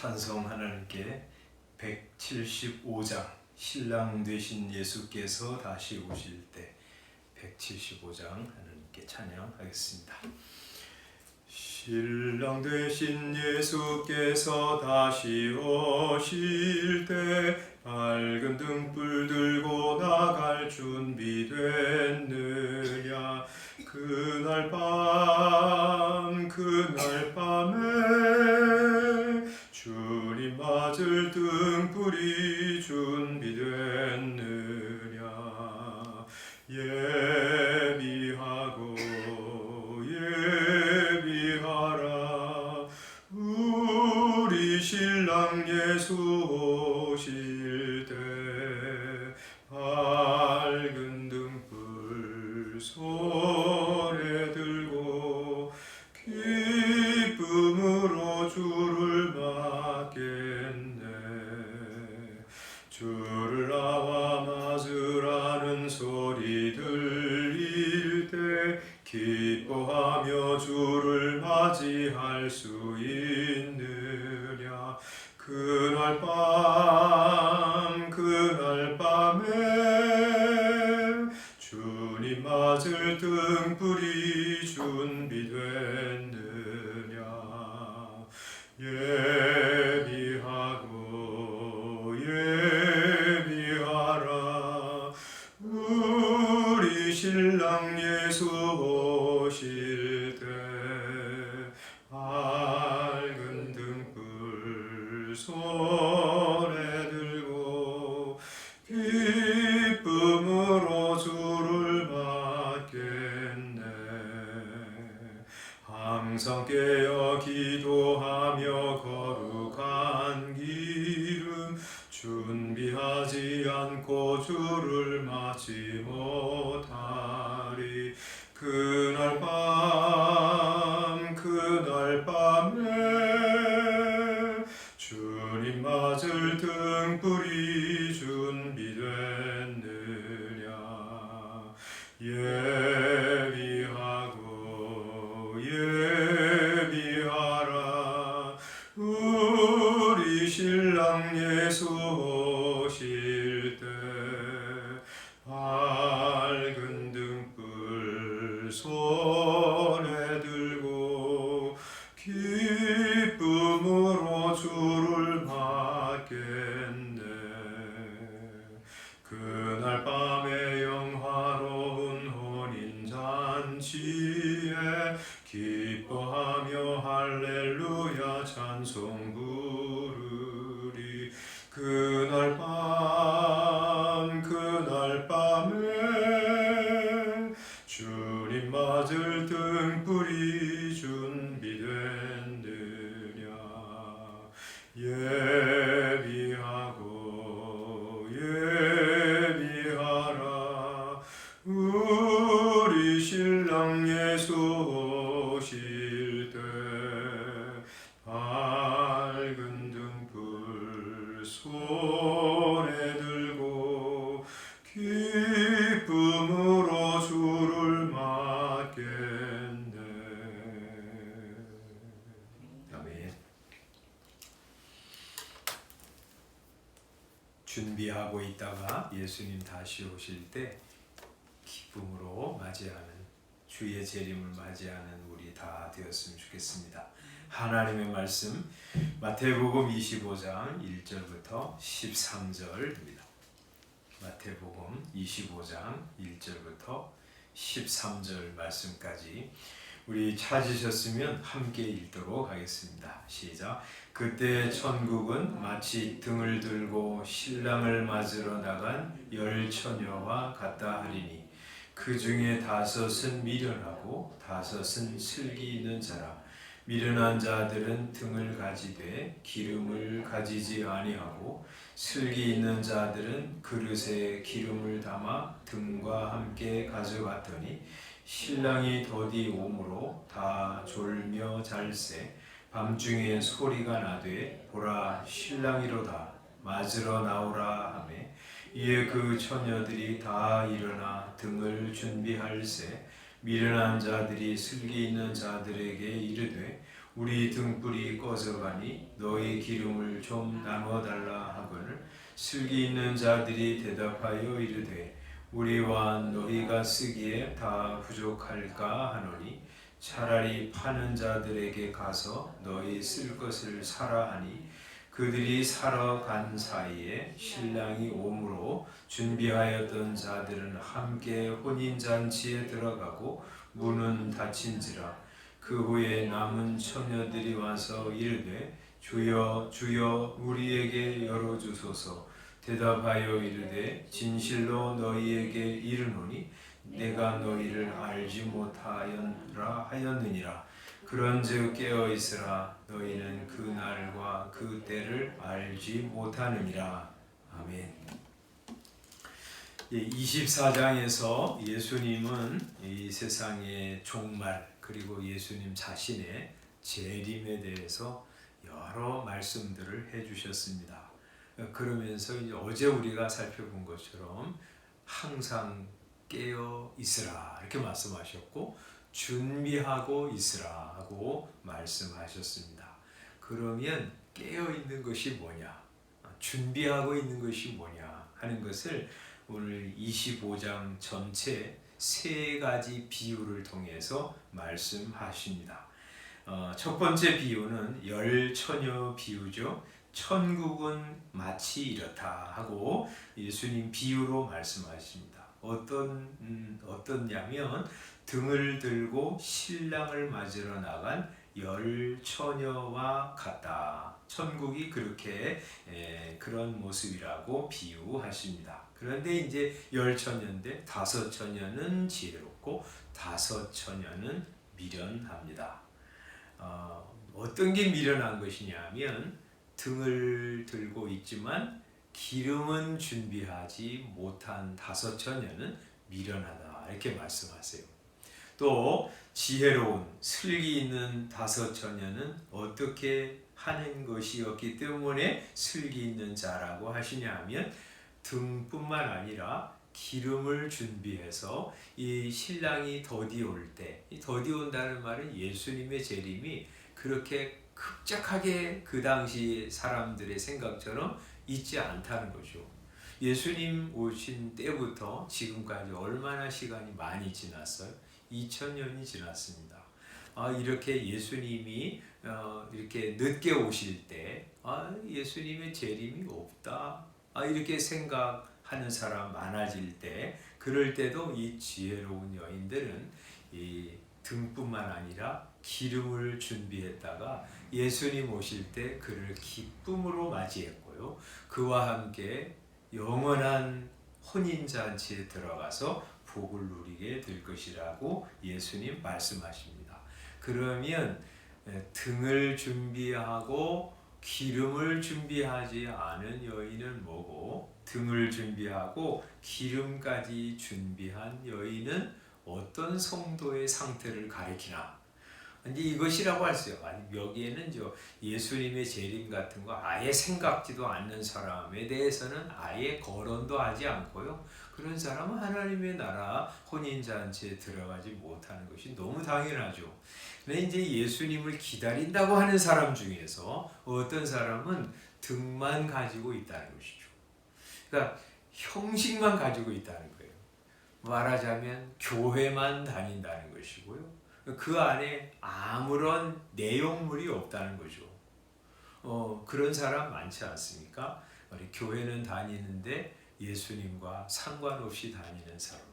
찬송 하나님께 175장 신랑 되신 예수께서 다시 오실 때 175장 하나님께 찬양하겠습니다. 신랑 되신 예수께서 다시 오실 때 밝은 등불 들고 나갈 준비 됐느냐. 그날 밤에 주님 맞을 등불이 준비됐느냐. 예비하라 우리 신랑 예수 오실 때 밝은 등불 손에 들고 기쁨으로 주를 맞겠네. 주를 나와 맞으라는 소리 들릴 때 기뻐하며 주를 맞이할 수 있느냐. 그날 밤에 주님 맞을 등불이 준비됐느냐. 예비하라 우리 신랑 예수 오실 때 밝은 등불 손에 들고 기쁨으로 주를 맞겠네. 항상 깨어 기도하며 거룩한 기름 준비하지 않고 주를 맞지 못하리. 그날 밤에 주님 맞을 등불이 준비됐느냐. 예비하라 우리 신랑 예수 오실 때 밝은 등불 손에 들고 기쁨으로 주를 맞겠네. 그날 밤에 영화로운 혼인잔치에 기뻐하며 할렐루야 찬송 부르리. 그날 밤에 주님 맞을 등불이 준비됐느냐. 예비하라 우리 신랑 예수 오실 때 밝은 등불 손에 들고 기쁨으로 주를 맞겠네. 아멘. 준비하고 있다가 예수님 다시 오실 때 기쁨으로 맞이하는, 주의 재림을 맞이하는 우리 다 되었으면 좋겠습니다. 하나님의 말씀 마태복음 25장 1절부터 13절입니다. 마태복음 25장 1절부터 13절 말씀까지 우리 찾으셨으면 함께 읽도록 하겠습니다. 시작. 그때 천국은 마치 등을 들고 신랑을 맞으러 나간 10처녀와 같다 하리니 그 중에 5은 미련하고 5은 슬기 있는 자라. 미련한 자들은 등을 가지되 기름을 가지지 아니하고 슬기 있는 자들은 그릇에 기름을 담아 등과 함께 가져갔더니 신랑이 더디 오므로 다 졸며 잘세. 밤중에 소리가 나되 보라 신랑이로다 맞으러 나오라 하매 이에 그 처녀들이 다 일어나 등을 준비할세. 미련한 자들이 슬기 있는 자들에게 이르되 우리 등불이 꺼져가니 너희 기름을 좀 나눠달라 하거늘 슬기 있는 자들이 대답하여 이르되 우리와 너희가 쓰기에 다 부족할까 하노니 차라리 파는 자들에게 가서 너희 쓸 것을 사라 하니 그들이 사러 간 사이에 신랑이 오므로 준비하였던 자들은 함께 혼인잔치에 들어가고 문은 닫힌지라. 그 후에 남은 처녀들이 와서 이르되 주여 주여 우리에게 열어주소서. 대답하여 이르되 진실로 너희에게 이르노니 내가 너희를 알지 못하였라 하였느니라. 그런즉 깨어있으라. 너희는 그 날과 그 때를 알지 못하느니라. 아멘. 24장에서 예수님은 이 세상의 종말 그리고 예수님 자신의 재림에 대해서 여러 말씀들을 해주셨습니다. 그러면서 이제 어제 우리가 살펴본 것처럼 항상 깨어 있으라 이렇게 말씀하셨고 준비하고 있으라 하고 말씀하셨습니다. 그러면 깨어 있는 것이 뭐냐, 준비하고 있는 것이 뭐냐 하는 것을 오늘 25장 전체 세 가지 비유를 통해서 말씀하십니다. 첫 번째 비유는 열처녀 비유죠. 천국은 마치 이렇다 하고 예수님 비유로 말씀하십니다. 어떠냐면 등을 들고 신랑을 맞으러 나간 열처녀와 같다. 천국이 그렇게 그런 모습이라고 비유하십니다. 그런데 이제 열처녀인데 다섯 처녀는 지혜롭고 다섯 처녀는 미련합니다. 어떤 게 미련한 것이냐면 등을 들고 있지만 기름은 준비하지 못한 다섯 처녀는 미련하다 이렇게 말씀하세요. 또 지혜로운 슬기 있는 다섯 처녀는 어떻게 하는 것이었기 때문에 슬기 있는 자라고 하시냐면 등뿐만 아니라 기름을 준비해서 이 신랑이 더디올 때, 이 더디온다는 말은 예수님의 재림이 그렇게 급작하게 그 당시 사람들의 생각처럼 있지 않다는 거죠. 예수님 오신 때부터 지금까지 얼마나 시간이 많이 지났어요? 2000년이 지났습니다. 이렇게 예수님이 이렇게 늦게 오실 때 예수님의 재림이 없다 이렇게 생각하는 사람 많아질 때, 그럴 때도 이 지혜로운 여인들은 이 등뿐만 아니라 기름을 준비했다가 예수님 오실 때 그를 기쁨으로 맞이했고요. 그와 함께 영원한 혼인잔치에 들어가서 복을 누리게 될 것이라고 예수님 말씀하십니다. 그러면 등을 준비하고 기름을 준비하지 않은 여인은 뭐고, 등을 준비하고 기름까지 준비한 여인은 어떤 성도의 상태를 가리키나? 이제 이것이라고 할 수 있어요. 아니, 여기에는 예수님의 재림 같은 거 아예 생각지도 않는 사람에 대해서는 아예 거론도 하지 않고요. 그런 사람은 하나님의 나라 혼인잔치에 들어가지 못하는 것이 너무 당연하죠. 근데 이제 예수님을 기다린다고 하는 사람 중에서 어떤 사람은 등만 가지고 있다는 것이죠. 그러니까 형식만 가지고 있다는 거예요. 말하자면 교회만 다닌다는 것이고요. 그 안에 아무런 내용물이 없다는 거죠. 그런 사람 많지 않습니까? 우리 교회는 다니는데 예수님과 상관없이 다니는 사람.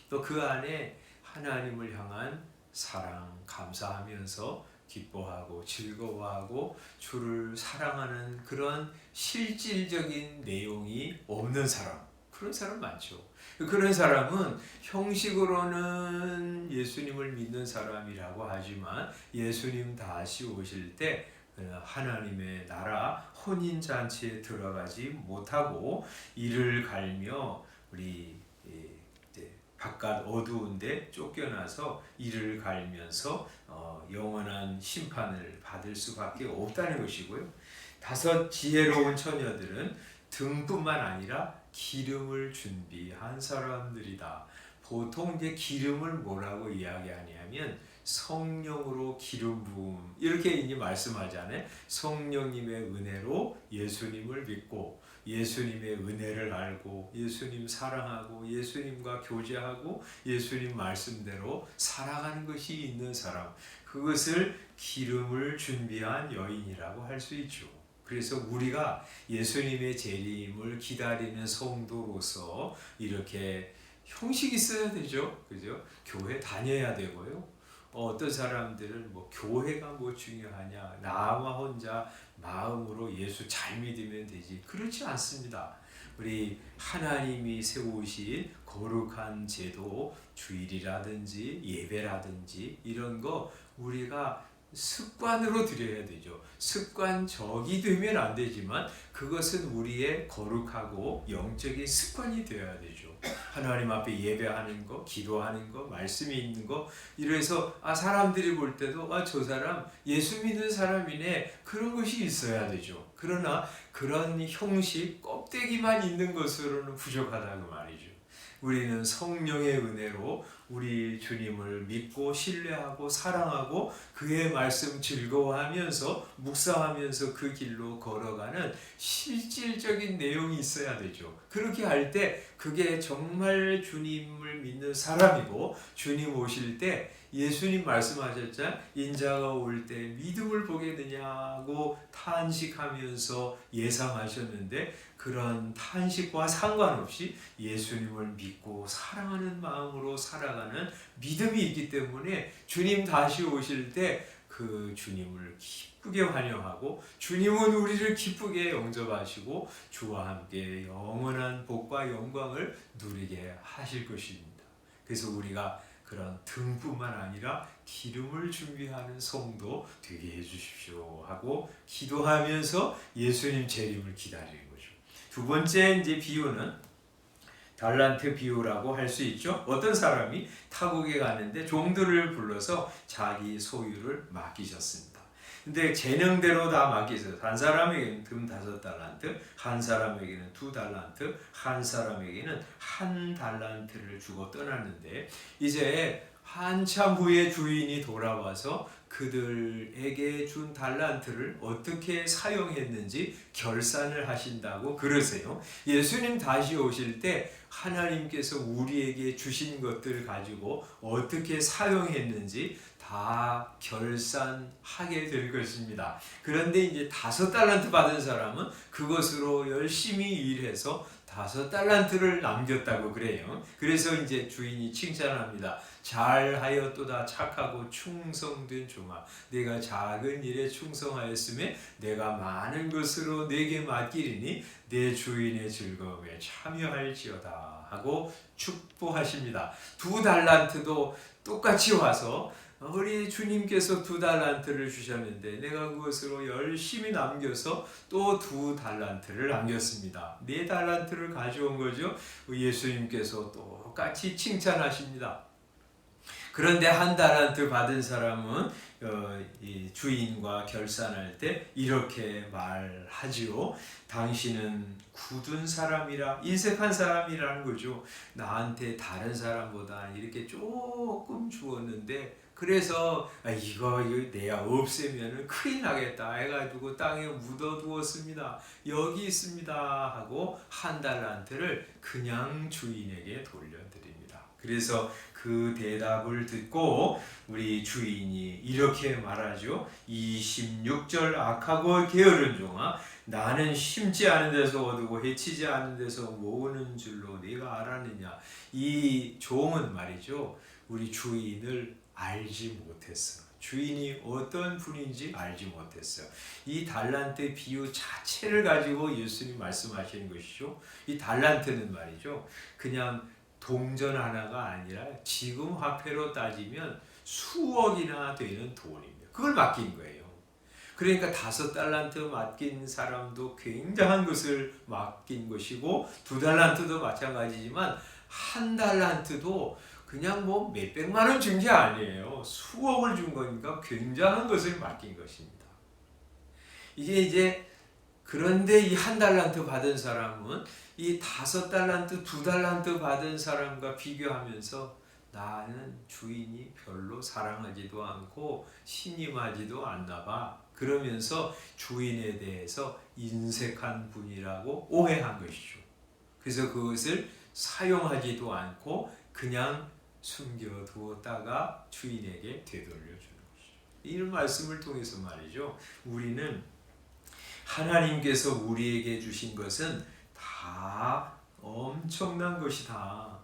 또 그 안에 하나님을 향한 사랑, 감사하면서 기뻐하고 즐거워하고 주를 사랑하는 그런 실질적인 내용이 없는 사람. 그런 사람 많죠. 그런 사람은 형식으로는 예수님을 믿는 사람이라고 하지만 예수님 다시 오실 때 하나님의 나라 혼인잔치에 들어가지 못하고 이를 갈며 우리 바깥 어두운데 쫓겨나서 이를 갈면서 영원한 심판을 받을 수밖에 없다는 것이고요. 다섯 지혜로운 처녀들은 등뿐만 아니라 기름을 준비한 사람들이다. 보통 이제 기름을 뭐라고 이야기하냐면 성령으로 기름 부음 이렇게 이제 말씀하잖아요. 성령님의 은혜로 예수님을 믿고 예수님의 은혜를 알고 예수님 사랑하고 예수님과 교제하고 예수님 말씀대로 살아가는 것이 있는 사람, 그것을 기름을 준비한 여인이라고 할 수 있죠. 그래서 우리가 예수님의 재림을 기다리는 성도로서 이렇게 형식이 있어야 되죠. 그죠? 교회 다녀야 되고요. 어떤 사람들은 뭐 교회가 뭐 중요하냐, 나와 혼자 마음으로 예수 잘 믿으면 되지. 그렇지 않습니다. 우리 하나님이 세우신 거룩한 제도, 주일이라든지 예배라든지 이런 거 우리가 습관으로 드려야 되죠. 습관적이 되면 안 되지만 그것은 우리의 거룩하고 영적인 습관이 되어야 되죠. 하나님 앞에 예배하는 거, 기도하는 거, 말씀이 있는 거, 이래서 사람들이 볼 때도 저 사람 예수 믿는 사람이네, 그런 것이 있어야 되죠. 그러나 그런 형식, 껍데기만 있는 것으로는 부족하다고 말이죠. 우리는 성령의 은혜로 우리 주님을 믿고 신뢰하고 사랑하고 그의 말씀 즐거워하면서 묵상하면서 그 길로 걸어가는 실질적인 내용이 있어야 되죠. 그렇게 할 때 그게 정말 주님을 믿는 사람이고, 주님 오실 때 예수님 말씀하셨잖아요. 인자가 올 때 믿음을 보게 되냐고 탄식하면서 예상하셨는데, 그런 탄식과 상관없이 예수님을 믿고 사랑하는 마음으로 살아가는 믿음이 있기 때문에 주님 다시 오실 때 그 주님을 기쁘게 환영하고 주님은 우리를 기쁘게 영접하시고 주와 함께 영원한 복과 영광을 누리게 하실 것입니다. 그래서 우리가 그런 등뿐만 아니라 기름을 준비하는 성도 되게 해주십시오 하고 기도하면서 예수님 재림을 기다리는 거죠. 두 번째 이제 비유는 달란트 비유라고 할 수 있죠. 어떤 사람이 타국에 가는데 종들을 불러서 자기 소유를 맡기셨습니다. 근데 재능대로 다 맡기셔서 한 사람에게는 금 5달란트, 한 사람에게는 2달란트, 한 사람에게는 1달란트를 주고 떠났는데, 이제 한참 후에 주인이 돌아와서 그들에게 준 달란트를 어떻게 사용했는지 결산을 하신다고 그러세요. 예수님 다시 오실 때 하나님께서 우리에게 주신 것들을 가지고 어떻게 사용했는지 다 결산하게 될 것입니다. 그런데 이제 5달란트 받은 사람은 그것으로 열심히 일해서 5달란트를 남겼다고 그래요. 그래서 이제 주인이 칭찬합니다. 잘하였도다 착하고 충성된 종아, 내가 작은 일에 충성하였으면 내가 많은 것으로 내게 맡기리니 내 주인의 즐거움에 참여할지어다 하고 축복하십니다. 2달란트도 똑같이 와서 우리 주님께서 2달란트를 주셨는데 내가 그것으로 열심히 남겨서 또 2달란트를 남겼습니다. 4달란트를 가져온 거죠. 예수님께서 똑같이 칭찬하십니다. 그런데 1달란트 받은 사람은 이 주인과 결산할 때 이렇게 말하지요. 당신은 굳은 사람이라, 인색한 사람이라는 거죠. 나한테 다른 사람보다 이렇게 조금 주었는데 그래서 이거 내가 없애면 큰일 나겠다 해가지고 땅에 묻어두었습니다. 여기 있습니다 하고 1달란트를 그냥 주인에게 돌려드립니다. 그래서 그 대답을 듣고 우리 주인이 이렇게 말하죠. 26절 악하고 게으른 종아, 나는 심지 않은 데서 얻고 해치지 않은 데서 모으는 줄로 네가 알았느냐. 이 종은 말이죠, 우리 주인을 알지 못했어. 주인이 어떤 분인지 알지 못했어요. 이 달란트 비유 자체를 가지고 예수님 말씀하시는 것이죠. 이 달란트는 말이죠, 그냥 동전 하나가 아니라 지금 화폐로 따지면 수억이나 되는 돈입니다. 그걸 맡긴 거예요. 그러니까 5달란트 맡긴 사람도 굉장한 것을 맡긴 것이고 2달란트도 마찬가지지만 1달란트도 그냥 뭐 몇백만 원 준 게 아니에요. 수억을 준 거니까 굉장한 것을 맡긴 것입니다. 이게 이제 그런데 이 1달란트 받은 사람은 이 5달란트, 2달란트 받은 사람과 비교하면서 나는 주인이 별로 사랑하지도 않고 신임하지도 않나 봐. 그러면서 주인에 대해서 인색한 분이라고 오해한 것이죠. 그래서 그것을 사용하지도 않고 그냥 숨겨두었다가 주인에게 되돌려주는 것이죠. 이 말씀을 통해서 말이죠. 우리는 하나님께서 우리에게 주신 것은 다 엄청난 것이다.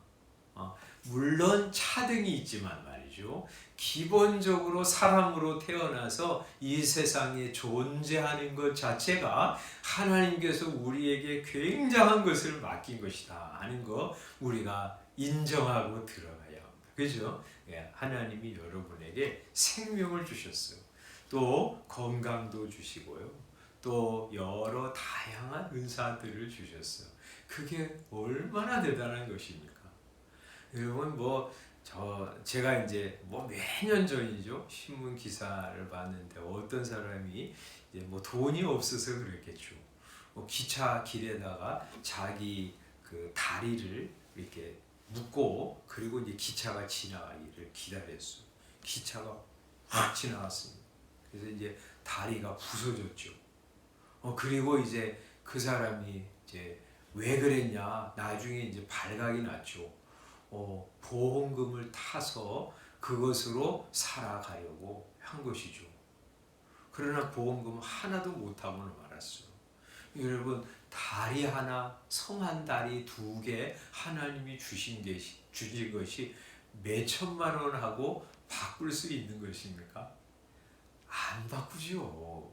물론 차등이 있지만 말이죠. 기본적으로 사람으로 태어나서 이 세상에 존재하는 것 자체가 하나님께서 우리에게 굉장한 것을 맡긴 것이다 하는 거 우리가 인정하고 들어가야 합니다. 그죠? 하나님이 여러분에게 생명을 주셨어요. 또 건강도 주시고요. 또 여러 다양한 은사들을 주셨어요. 그게 얼마나 대단한 것입니까? 여러분 제가 이제 몇 년 전이죠. 신문 기사를 봤는데 어떤 사람이 이제 돈이 없어서 그랬겠죠. 기차 길에다가 자기 그 다리를 이렇게 묶고 그리고 이제 기차가 지나가기를 기다렸어요. 기차가 확 지나갔습니다. 그래서 이제 다리가 부서졌죠. 그리고 이제 그 사람이 이제 왜 그랬냐? 나중에 이제 발각이 났죠. 보험금을 타서 그것으로 살아가려고 한 것이죠. 그러나 보험금 하나도 못 타고는 말았어요. 여러분, 다리 하나, 성 한 다리, 2개 하나님이 주신 것이 몇 천만 원 하고 바꿀 수 있는 것입니까? 안 바꾸죠.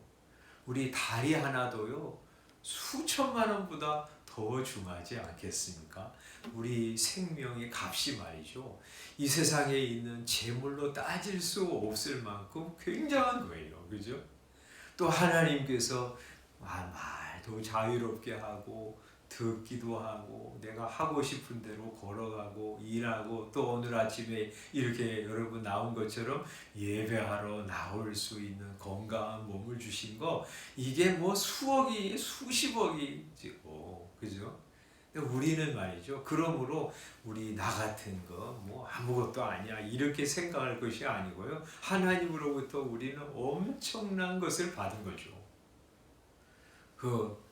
우리 다리 하나도요, 수천만 원보다 더 중하지 않겠습니까? 우리 생명의 값이 말이죠. 이 세상에 있는 재물로 따질 수 없을 만큼 굉장한 거예요. 그죠? 또 하나님께서 말도 자유롭게 하고 듣기도 하고 내가 하고 싶은 대로 걸어가고 일하고 또 오늘 아침에 이렇게 여러분 나온 것처럼 예배하러 나올 수 있는 건강한 몸을 주신 거 이게 수억이 수십억이지고 그죠? 우리는 말이죠. 그러므로 우리 나 같은 거 아무것도 아니야 이렇게 생각할 것이 아니고요. 하나님으로부터 우리는 엄청난 것을 받은 거죠.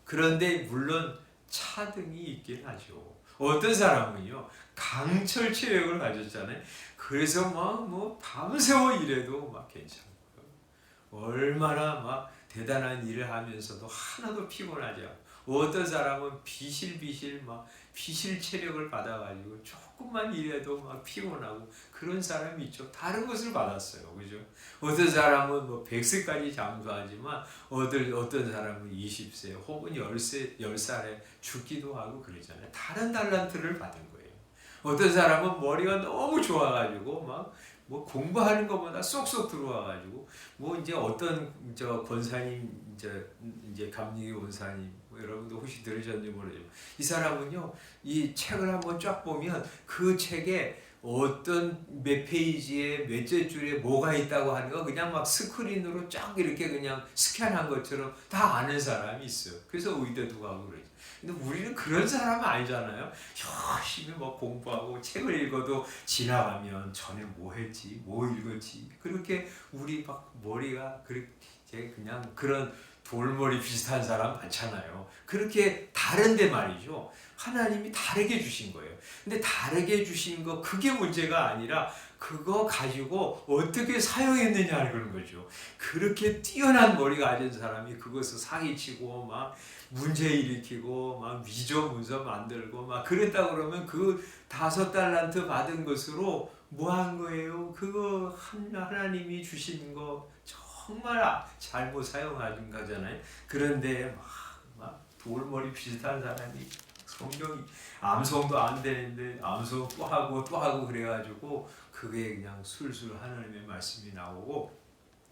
그런데 물론 차등이 있긴 하죠. 어떤 사람은요 강철 체력을 가졌잖아요. 그래서 밤새워 일해도 괜찮고 얼마나 대단한 일을 하면서도 하나도 피곤하지 않고 어떤 사람은 비실비실 비실 체력을 받아가지고 조금만 일해도 피곤하고 그런 사람이 있죠. 다른 것을 받았어요. 그죠? 어떤 사람은 100세까지 장수하지만 어떤 사람은 20세 혹은 10살에 죽기도 하고 그러잖아요. 다른 달란트를 받은 거예요. 어떤 사람은 머리가 너무 좋아가지고 공부하는 것보다 쏙쏙 들어와가지고 이제 어떤 권사님 이제 감리교 권사님 여러분도 혹시 들으셨는지 모르지만 이 사람은요 이 책을 한번 쫙 보면 그 책에 어떤 몇 페이지에 몇째 줄에 뭐가 있다고 하는 거 그냥 스크린으로 쫙 이렇게 그냥 스캔한 것처럼 다 아는 사람이 있어요. 그래서 의대도 가고 그러죠. 근데 우리는 그런 사람은 아니잖아요. 열심히 공부하고 책을 읽어도 지나가면 전에 뭐 했지, 뭐 읽었지. 그렇게 우리 머리가 그렇게 그냥 그런 돌머리 비슷한 사람 많잖아요. 그렇게 다른데 말이죠. 하나님이 다르게 주신 거예요. 근데 다르게 주신 거 그게 문제가 아니라 그거 가지고 어떻게 사용했느냐 그런 거죠. 그렇게 뛰어난 머리 가진 사람이 그것을 사기치고 문제 일으키고 위조 문서 만들고 그랬다 그러면 그 5달란트 받은 것으로 뭐 한 거예요? 그거 하나님이 주신 거 정말 잘못 사용한 거잖아요. 그런데 돌머리 비슷한 사람이 성경이 암송도 안 되는데 암송 또 하고 그래가지고 그게 그냥 술술 하나님의 말씀이 나오고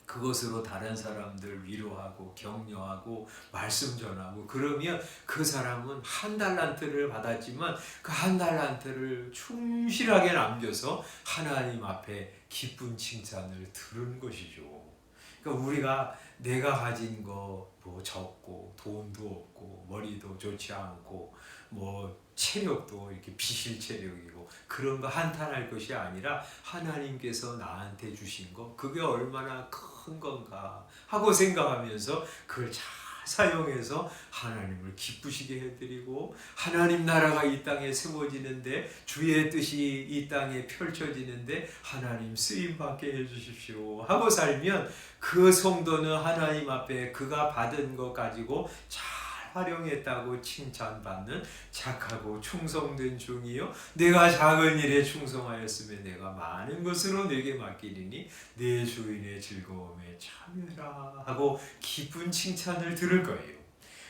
그것으로 다른 사람들 위로하고 격려하고 말씀 전하고 그러면 그 사람은 1달란트를 받았지만 그 1달란트를 충실하게 남겨서 하나님 앞에 기쁜 칭찬을 들은 것이죠. 그러니까 우리가 내가 가진 거 뭐 적고 돈도 없고 머리도 좋지 않고 뭐 체력도 이렇게 비실 체력이고 그런 거 한탄할 것이 아니라 하나님께서 나한테 주신 거 그게 얼마나 큰 건가 하고 생각하면서 그걸 잘 사용해서 하나님을 기쁘시게 해드리고 하나님 나라가 이 땅에 세워지는데 주의 뜻이 이 땅에 펼쳐지는데 하나님 쓰임받게 해주십시오 하고 살면 그 성도는 하나님 앞에 그가 받은 것 가지고 잘 활용했다고 칭찬받는 착하고 충성된 종이요 내가 작은 일에 충성하였으면 내가 많은 것으로 내게 맡기리니 내 주인의 즐거움에 참여라 하고 기쁜 칭찬을 들을 거예요.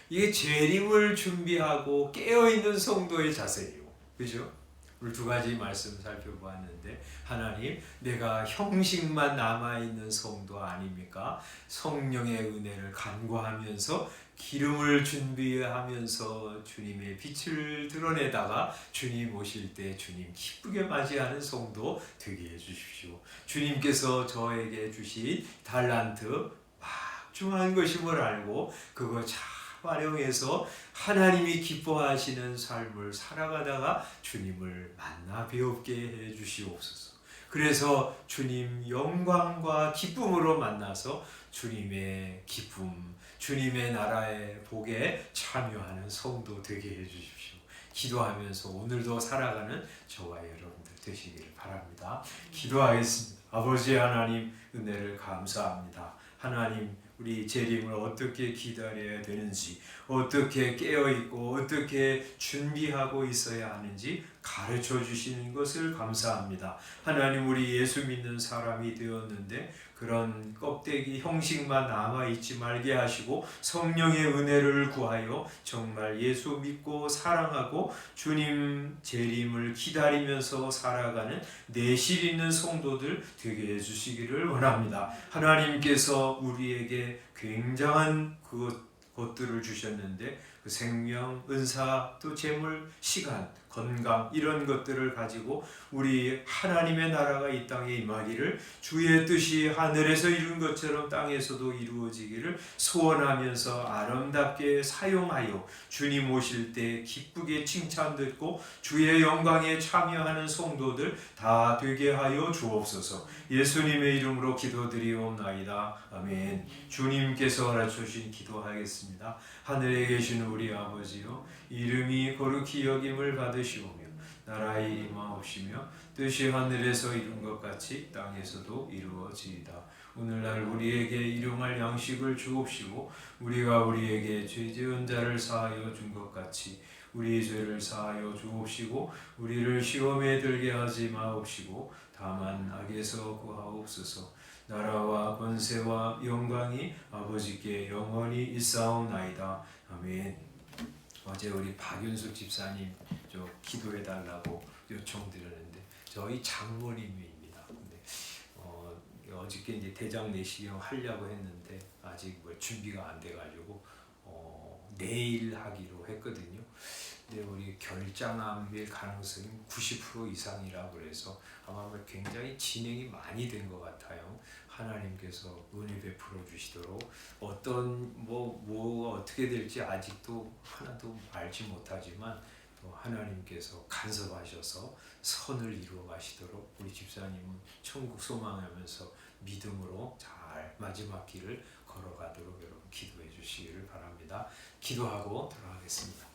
이게 재림을 준비하고 깨어있는 성도의 자세예요. 그죠? 오늘 두 가지 말씀 살펴보았는데 하나님 내가 형식만 남아있는 성도 아닙니까? 성령의 은혜를 간구하면서 기름을 준비하면서 주님의 빛을 드러내다가 주님 오실 때 주님 기쁘게 맞이하는 성도 되게 해주십시오. 주님께서 저에게 주신 달란트 막중한 것임을 알고 그거 잘 활용해서 하나님이 기뻐하시는 삶을 살아가다가 주님을 만나 배웁게 해주시옵소서. 그래서 주님 영광과 기쁨으로 만나서 주님의 기쁨, 주님의 나라의 복에 참여하는 성도 되게 해주십시오. 기도하면서 오늘도 살아가는 저와 여러분들 되시기를 바랍니다. 기도하겠습니다. 아버지 하나님 은혜를 감사합니다. 하나님 우리 재림을 어떻게 기다려야 되는지 어떻게 깨어있고 어떻게 준비하고 있어야 하는지 가르쳐 주시는 것을 감사합니다. 하나님 우리 예수 믿는 사람이 되었는데 그런 껍데기 형식만 남아있지 말게 하시고 성령의 은혜를 구하여 정말 예수 믿고 사랑하고 주님 재림을 기다리면서 살아가는 내실 있는 성도들 되게 해주시기를 원합니다. 하나님께서 우리에게 굉장한 것들을 주셨는데 그 생명, 은사, 또 재물, 시간, 건강 이런 것들을 가지고 우리 하나님의 나라가 이 땅에 임하기를 주의 뜻이 하늘에서 이룬 것처럼 땅에서도 이루어지기를 소원하면서 아름답게 사용하여 주님 오실 때 기쁘게 칭찬 듣고 주의 영광에 참여하는 성도들 다 되게 하여 주옵소서. 예수님의 이름으로 기도드리옵나이다. 아멘. 주님께서 가르쳐주신 기도하겠습니다. 하늘에 계신 우리 아버지요 이름이 거룩히 여김을 받으시오며 나라의 임하옵시며 뜻이 하늘에서 이룬 것 같이 땅에서도 이루어지이다. 오늘날 우리에게 일용할 양식을 주옵시고 우리가 우리에게 죄 지은 자를 사하여 준 것 같이 우리 죄를 사하여 주옵시고 우리를 시험에 들게 하지 마옵시고 다만 악에서 구하옵소서. 나라와 권세와 영광이 아버지께 영원히 있사옵나이다. 아멘. 어제 우리 박윤숙 집사님 저 기도해달라고 요청드렸는데 저희 장모님입니다. 근데 어저께 이제 대장 내시경 하려고 했는데 아직 뭐 준비가 안 돼가지고 내일 하기로 했거든요. 근데 우리 결장암일 가능성이 90% 이상이라 그래서 아마 굉장히 진행이 많이 된 것 같아요. 하나님께서 은혜 베풀어 주시도록 어떤 뭐 어떻게 될지 아직도 하나도 알지 못하지만 또 하나님께서 간섭하셔서 선을 이루어 가시도록 우리 집사님은 천국 소망하면서 믿음으로 잘 마지막 길을 걸어가도록 여러분 기도해 주시기를 바랍니다. 기도하고 돌아가겠습니다.